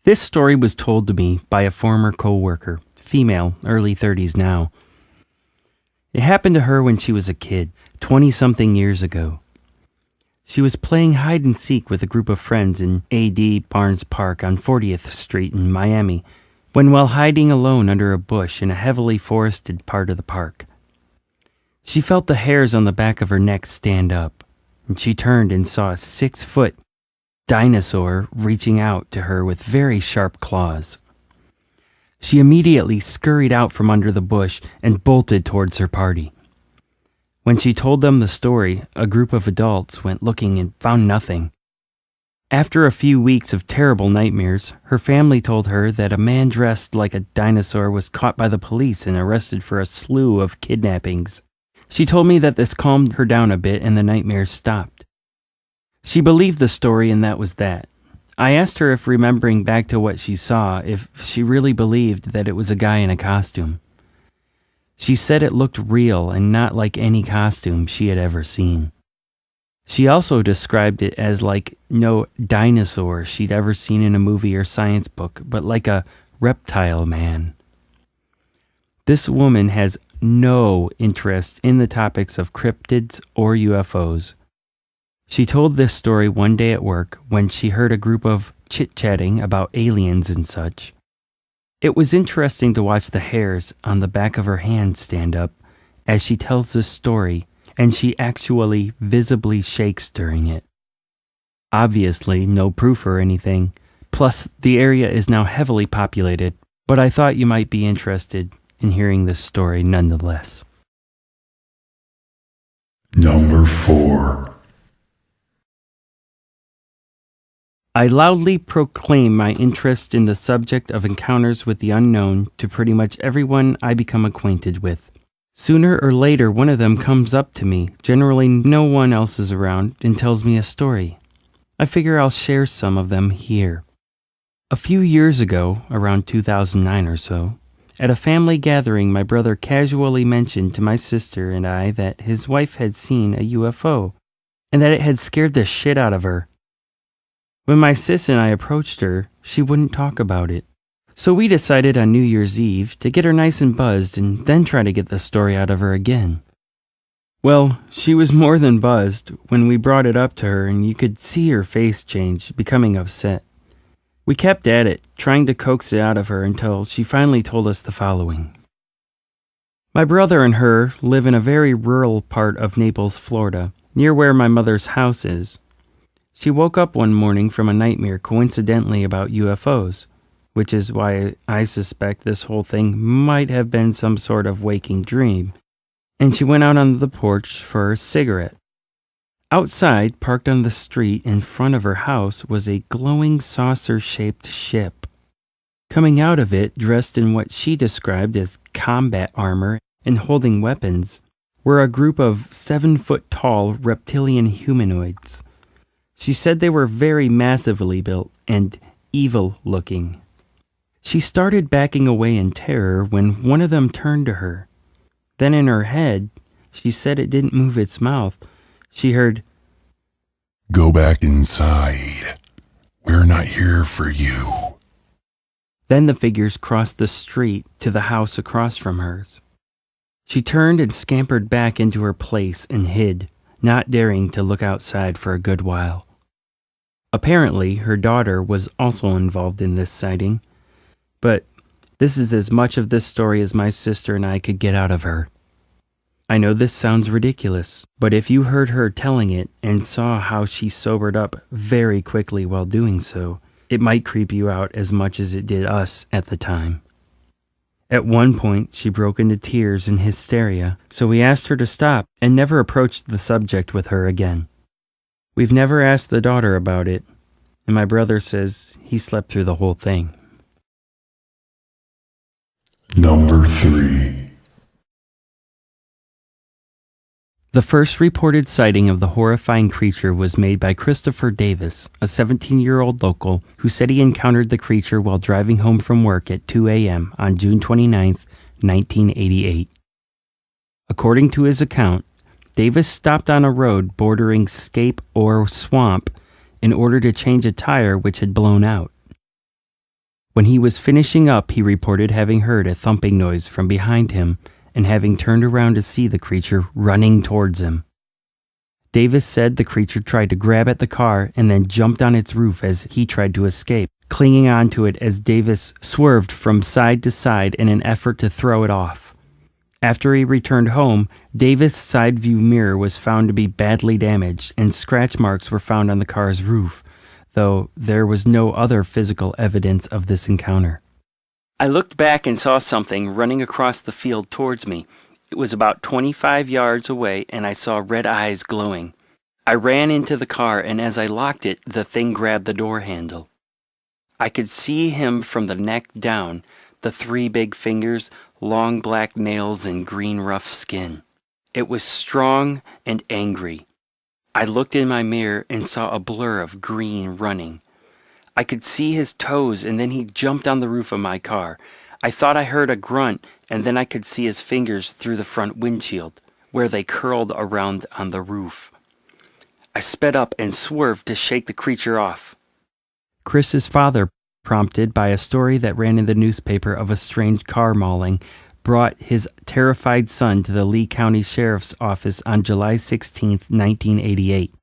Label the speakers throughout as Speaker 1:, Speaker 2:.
Speaker 1: This story was told to me by a former co-worker, female, early 30s now. It happened to her when she was a kid, 20-something years ago. She was playing hide and seek with a group of friends in A.D. Barnes Park on 40th Street in Miami, when while hiding alone under a bush in a heavily forested part of the park. She felt the hairs on the back of her neck stand up, and she turned and saw a 6-foot dinosaur reaching out to her with very sharp claws. She immediately scurried out from under the bush and bolted towards her party. When she told them the story, a group of adults went looking and found nothing. After a few weeks of terrible nightmares, her family told her that a man dressed like a dinosaur was caught by the police and arrested for a slew of kidnappings. She told me that this calmed her down a bit and the nightmares stopped. She believed the story and that was that. I asked her if, remembering back to what she saw, if she really believed that it was a guy in a costume. She said it looked real and not like any costume she had ever seen. She also described it as like no dinosaur she'd ever seen in a movie or science book, but like a reptile man. This woman has no interest in the topics of cryptids or UFOs. She told this story one day at work when she heard a group of chit-chatting about aliens and such. It was interesting to watch the hairs on the back of her hand stand up as she tells this story, and she actually visibly shakes during it. Obviously, no proof or anything. Plus, the area is now heavily populated, but I thought you might be interested in hearing this story nonetheless.
Speaker 2: Number 4.
Speaker 1: I loudly proclaim my interest in the subject of encounters with the unknown to pretty much everyone I become acquainted with. Sooner or later, one of them comes up to me, generally no one else is around, and tells me a story. I figure I'll share some of them here. A few years ago, around 2009 or so, at a family gathering, my brother casually mentioned to my sister and I that his wife had seen a UFO, and that it had scared the shit out of her. When my sis and I approached her, she wouldn't talk about it. So we decided on New Year's Eve to get her nice and buzzed and then try to get the story out of her again. Well, she was more than buzzed when we brought it up to her, and you could see her face change, becoming upset. We kept at it, trying to coax it out of her until she finally told us the following. My brother and her live in a very rural part of Naples, Florida, near where my mother's house is. She woke up one morning from a nightmare coincidentally about UFOs, which is why I suspect this whole thing might have been some sort of waking dream, and she went out on the porch for a cigarette. Outside, parked on the street in front of her house, was a glowing saucer-shaped ship. Coming out of it, dressed in what she described as combat armor and holding weapons, were a group of 7-foot-tall reptilian humanoids. She said they were very massively built and evil-looking. She started backing away in terror when one of them turned to her. Then in her head, she said it didn't move its mouth. She heard,
Speaker 2: "Go back inside. We're not here for you."
Speaker 1: Then the figures crossed the street to the house across from hers. She turned and scampered back into her place and hid, not daring to look outside for a good while. Apparently, her daughter was also involved in this sighting, but this is as much of this story as my sister and I could get out of her. I know this sounds ridiculous, but if you heard her telling it and saw how she sobered up very quickly while doing so, it might creep you out as much as it did us at the time. At one point, she broke into tears and hysteria, so we asked her to stop and never approached the subject with her again. We've never asked the daughter about it, and my brother says he slept through the whole thing.
Speaker 2: Number 3.
Speaker 1: The first reported sighting of the horrifying creature was made by Christopher Davis, a 17-year-old local who said he encountered the creature while driving home from work at 2 a.m. on June 29, 1988. According to his account, Davis stopped on a road bordering scape or swamp in order to change a tire which had blown out. When he was finishing up, he reported having heard a thumping noise from behind him and having turned around to see the creature running towards him. Davis said the creature tried to grab at the car and then jumped on its roof as he tried to escape, clinging onto it as Davis swerved from side to side in an effort to throw it off. After he returned home, Davis' side view mirror was found to be badly damaged and scratch marks were found on the car's roof, though there was no other physical evidence of this encounter. I looked back and saw something running across the field towards me. It was about 25 yards away, and I saw red eyes glowing. I ran into the car, and as I locked it, the thing grabbed the door handle. I could see him from the neck down, the 3 big fingers, long black nails, and green rough skin. It was strong and angry. I looked in my mirror and saw a blur of green running. I could see his toes, and then he jumped on the roof of my car. I thought I heard a grunt, and then I could see his fingers through the front windshield, where they curled around on the roof. I sped up and swerved to shake the creature off. Chris's father, prompted by a story that ran in the newspaper of a strange car mauling, brought his terrified son to the Lee County Sheriff's Office on July 16, 1988,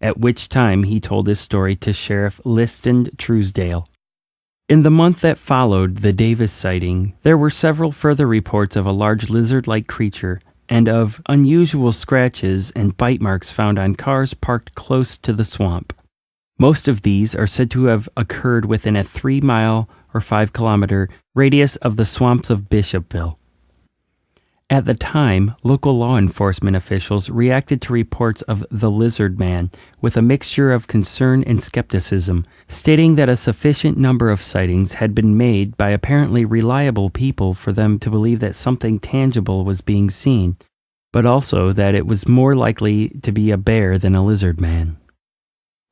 Speaker 1: at which time he told his story to Sheriff Liston Truesdale. In the month that followed the Davis sighting, there were several further reports of a large lizard-like creature and of unusual scratches and bite marks found on cars parked close to the swamp. Most of these are said to have occurred within a 3-mile or 5-kilometer radius of the swamps of Bishopville. At the time, local law enforcement officials reacted to reports of the lizard man with a mixture of concern and skepticism, stating that a sufficient number of sightings had been made by apparently reliable people for them to believe that something tangible was being seen, but also that it was more likely to be a bear than a lizard man.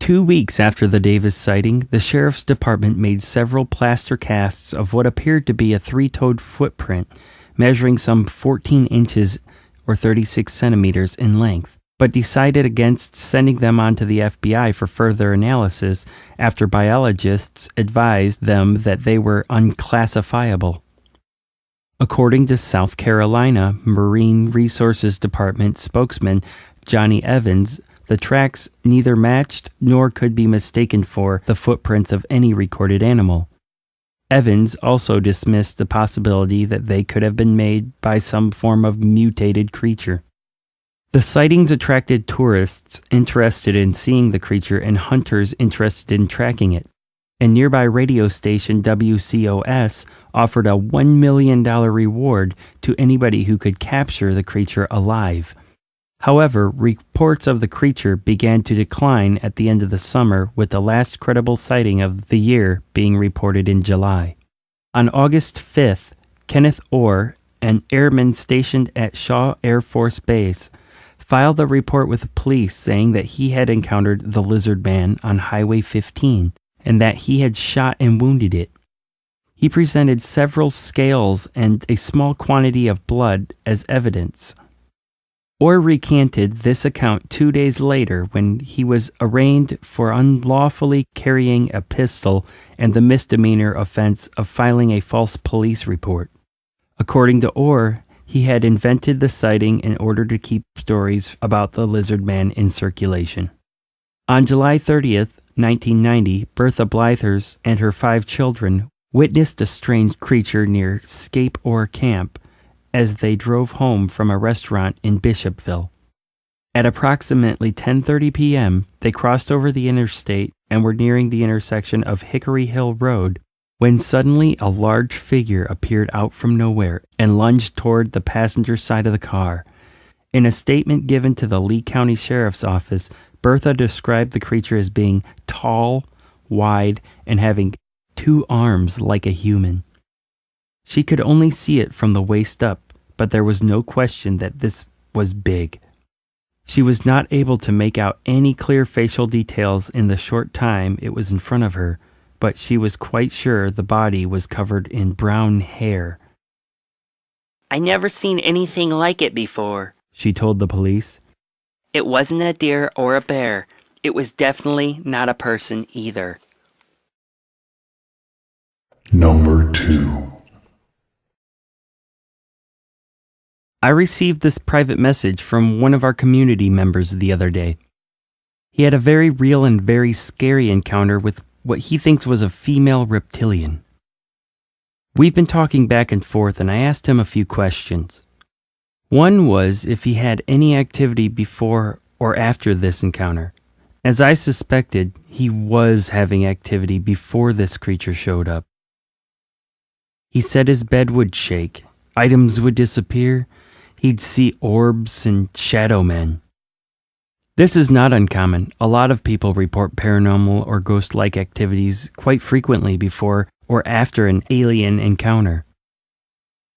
Speaker 1: 2 weeks after the Davis sighting, the sheriff's department made several plaster casts of what appeared to be a 3-toed footprint, measuring some 14 inches or 36 centimeters in length, but decided against sending them on to the FBI for further analysis after biologists advised them that they were unclassifiable. According to South Carolina Marine Resources Department spokesman Johnny Evans, the tracks neither matched nor could be mistaken for the footprints of any recorded animal. Evans also dismissed the possibility that they could have been made by some form of mutated creature. The sightings attracted tourists interested in seeing the creature and hunters interested in tracking it, and nearby radio station WCOS offered a $1 million reward to anybody who could capture the creature alive. However, reports of the creature began to decline at the end of the summer, with the last credible sighting of the year being reported in July. On August 5th, Kenneth Orr, an airman stationed at Shaw Air Force Base, filed a report with the police saying that he had encountered the lizard man on Highway 15 and that he had shot and wounded it. He presented several scales and a small quantity of blood as evidence. Orr recanted this account 2 days later when he was arraigned for unlawfully carrying a pistol and the misdemeanor offense of filing a false police report. According to Orr, he had invented the sighting in order to keep stories about the lizard man in circulation. On July 30th, 1990, Bertha Blythers and her 5 children witnessed a strange creature near Scape Orr Camp as they drove home from a restaurant in Bishopville. At approximately 10:30 p.m., they crossed over the interstate and were nearing the intersection of Hickory Hill Road when suddenly a large figure appeared out from nowhere and lunged toward the passenger side of the car. In a statement given to the Lee County Sheriff's Office, Bertha described the creature as being tall, wide, and having 2 arms like a human. She could only see it from the waist up, but there was no question that this was big. She was not able to make out any clear facial details in the short time it was in front of her, but she was quite sure the body was covered in brown hair.
Speaker 3: "I never seen anything like it before,"
Speaker 1: she told the police.
Speaker 3: "It wasn't a deer or a bear. It was definitely not a person either."
Speaker 2: Number 2.
Speaker 1: I received this private message from one of our community members the other day. He had a very real and very scary encounter with what he thinks was a female reptilian. We've been talking back and forth, and I asked him a few questions. One was if he had any activity before or after this encounter. As I suspected, he was having activity before this creature showed up. He said his bed would shake, items would disappear, he'd see orbs and shadow men. This is not uncommon. A lot of people report paranormal or ghost-like activities quite frequently before or after an alien encounter.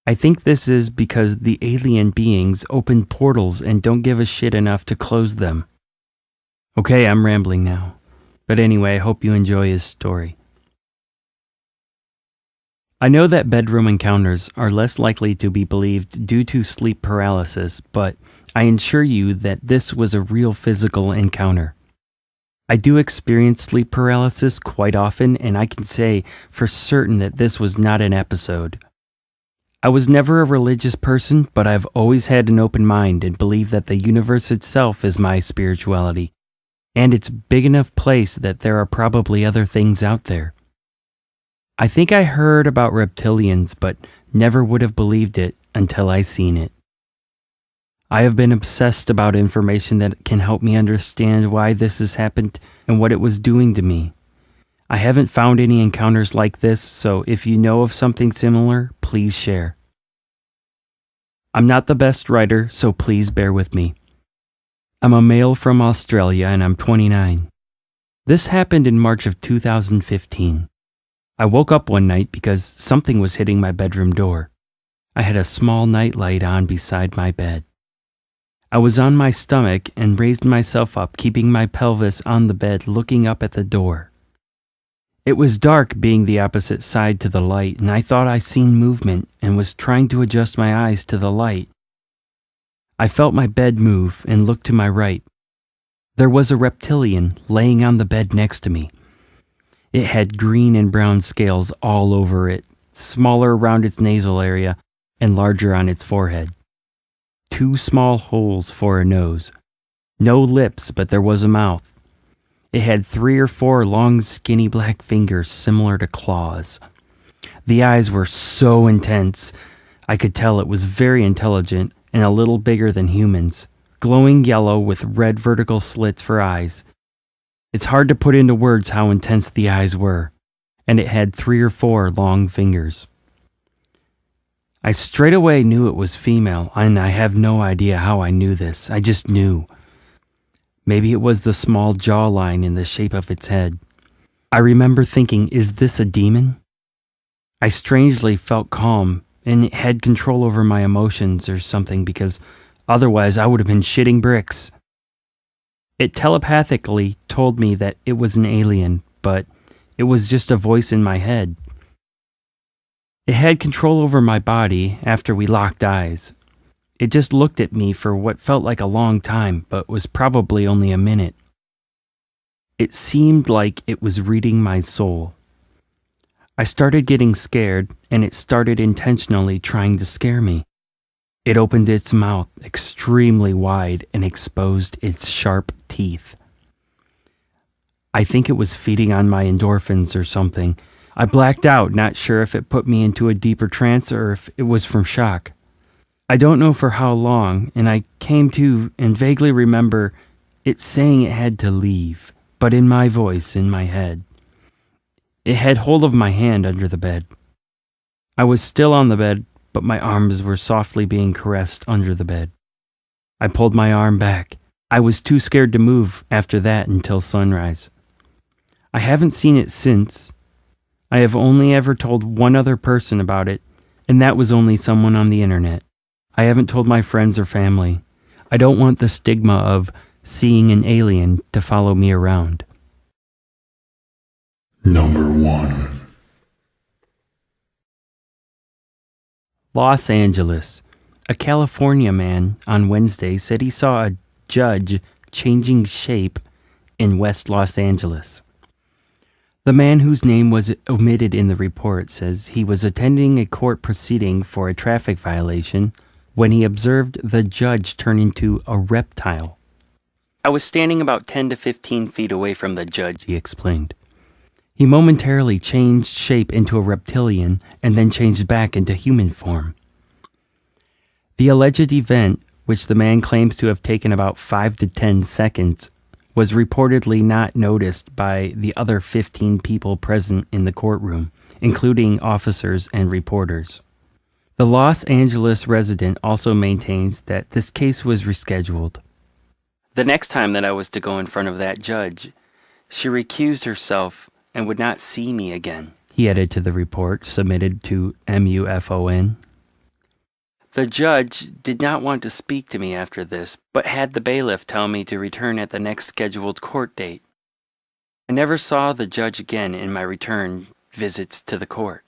Speaker 1: I think this is because the alien beings open portals and don't give a shit enough to close them. Okay, I'm rambling now. But anyway, I hope you enjoy his story. I know that bedroom encounters are less likely to be believed due to sleep paralysis, but I assure you that this was a real physical encounter. I do experience sleep paralysis quite often, and I can say for certain that this was not an episode. I was never a religious person, but I've always had an open mind and believe that the universe itself is my spirituality, and it's a big enough place that there are probably other things out there. I think I heard about reptilians, but never would have believed it until I seen it. I have been obsessed about information that can help me understand why this has happened and what it was doing to me. I haven't found any encounters like this, so if you know of something similar, please share. I'm not the best writer, so please bear with me. I'm a male from Australia and I'm 29. This happened in March of 2015. I woke up one night because something was hitting my bedroom door. I had a small nightlight on beside my bed. I was on my stomach and raised myself up, keeping my pelvis on the bed, looking up at the door. It was dark, being the opposite side to the light, and I thought I seen movement and was trying to adjust my eyes to the light. I felt my bed move and looked to my right. There was a reptilian laying on the bed next to me. It had green and brown scales all over it, smaller around its nasal area and larger on its forehead. 2 small holes for a nose. No lips, but there was a mouth. It had 3 or 4 long, skinny black fingers similar to claws. The eyes were so intense, I could tell it was very intelligent and a little bigger than humans, glowing yellow with red vertical slits for eyes. It's hard to put into words how intense the eyes were, and it had 3 or 4 long fingers. I straight away knew it was female, and I have no idea how I knew this. I just knew. Maybe it was the small jawline in the shape of its head. I remember thinking, is this a demon? I strangely felt calm and it had control over my emotions or something, because otherwise I would have been shitting bricks. It telepathically told me that it was an alien, but it was just a voice in my head. It had control over my body after we locked eyes. It just looked at me for what felt like a long time, but was probably only a minute. It seemed like it was reading my soul. I started getting scared, and it started intentionally trying to scare me. It opened its mouth extremely wide and exposed its sharp teeth. I think it was feeding on my endorphins or something. I blacked out, not sure if it put me into a deeper trance or if it was from shock. I don't know for how long, and I came to and vaguely remember it saying it had to leave, but in my voice in my head. It had hold of my hand under the bed. I was still on the bed, but my arms were softly being caressed under the bed. I pulled my arm back. I was too scared to move after that until sunrise. I haven't seen it since. I have only ever told one other person about it, and that was only someone on the internet. I haven't told my friends or family. I don't want the stigma of seeing an alien to follow me around.
Speaker 2: Number 1.
Speaker 1: Los Angeles. A California man on Wednesday said he saw a judge changing shape in West Los Angeles. The man whose name was omitted in the report says he was attending a court proceeding for a traffic violation when he observed the judge turn into a reptile. I was standing about 10 to 15 feet away from the judge, he explained. He momentarily changed shape into a reptilian and then changed back into human form. The alleged event, which the man claims to have taken about 5 to 10 seconds, was reportedly not noticed by the other 15 people present in the courtroom, including officers and reporters. The Los Angeles resident also maintains that this case was rescheduled. The next time that I was to go in front of that judge, she recused herself and would not see me again, he added to the report submitted to MUFON. The judge did not want to speak to me after this, but had the bailiff tell me to return at the next scheduled court date. I never saw the judge again in my return visits to the court.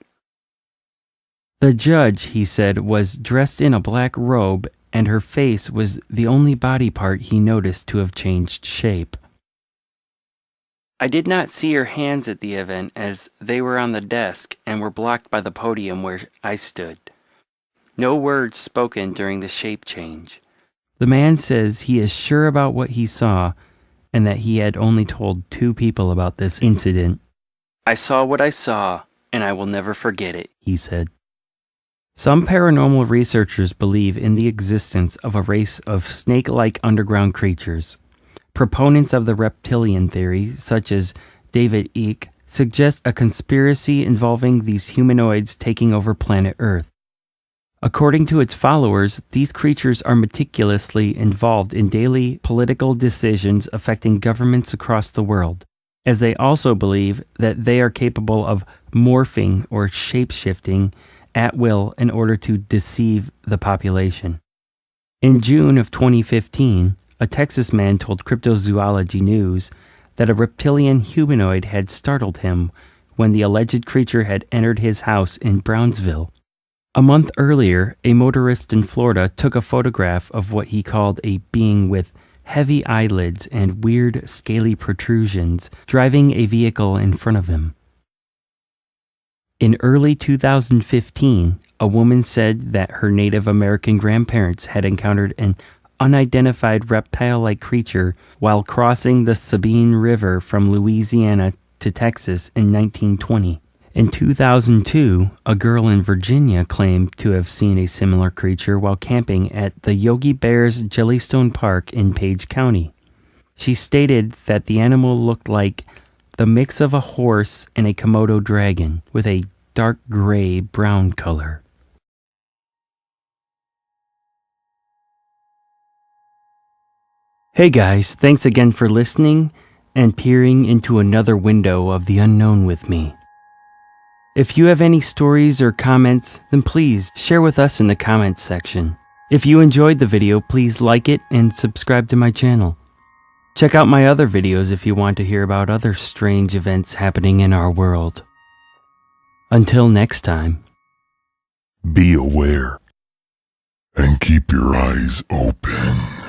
Speaker 1: The judge, he said, was dressed in a black robe, and her face was the only body part he noticed to have changed shape. I did not see her hands at the event as they were on the desk and were blocked by the podium where I stood. No words spoken during the shape change. The man says he is sure about what he saw and that he had only told 2 people about this incident. I saw what I saw, and I will never forget it, he said. Some paranormal researchers believe in the existence of a race of snake-like underground creatures. Proponents of the reptilian theory, such as David Icke, suggest a conspiracy involving these humanoids taking over planet Earth. According to its followers, these creatures are meticulously involved in daily political decisions affecting governments across the world, as they also believe that they are capable of morphing or shape-shifting at will in order to deceive the population. In June of 2015, a Texas man told Cryptozoology News that a reptilian humanoid had startled him when the alleged creature had entered his house in Brownsville. A month earlier, a motorist in Florida took a photograph of what he called a being with heavy eyelids and weird scaly protrusions driving a vehicle in front of him. In early 2015, a woman said that her Native American grandparents had encountered an unidentified reptile-like creature while crossing the Sabine River from Louisiana to Texas in 1920. In 2002, a girl in Virginia claimed to have seen a similar creature while camping at the Yogi Bear's Jellystone Park in Page County. She stated that the animal looked like the mix of a horse and a Komodo dragon with a dark gray-brown color. Hey guys, thanks again for listening and peering into another window of the unknown with me. If you have any stories or comments, then please share with us in the comments section. If you enjoyed the video, please like it and subscribe to my channel. Check out my other videos if you want to hear about other strange events happening in our world. Until next time,
Speaker 2: Be aware and keep your eyes open.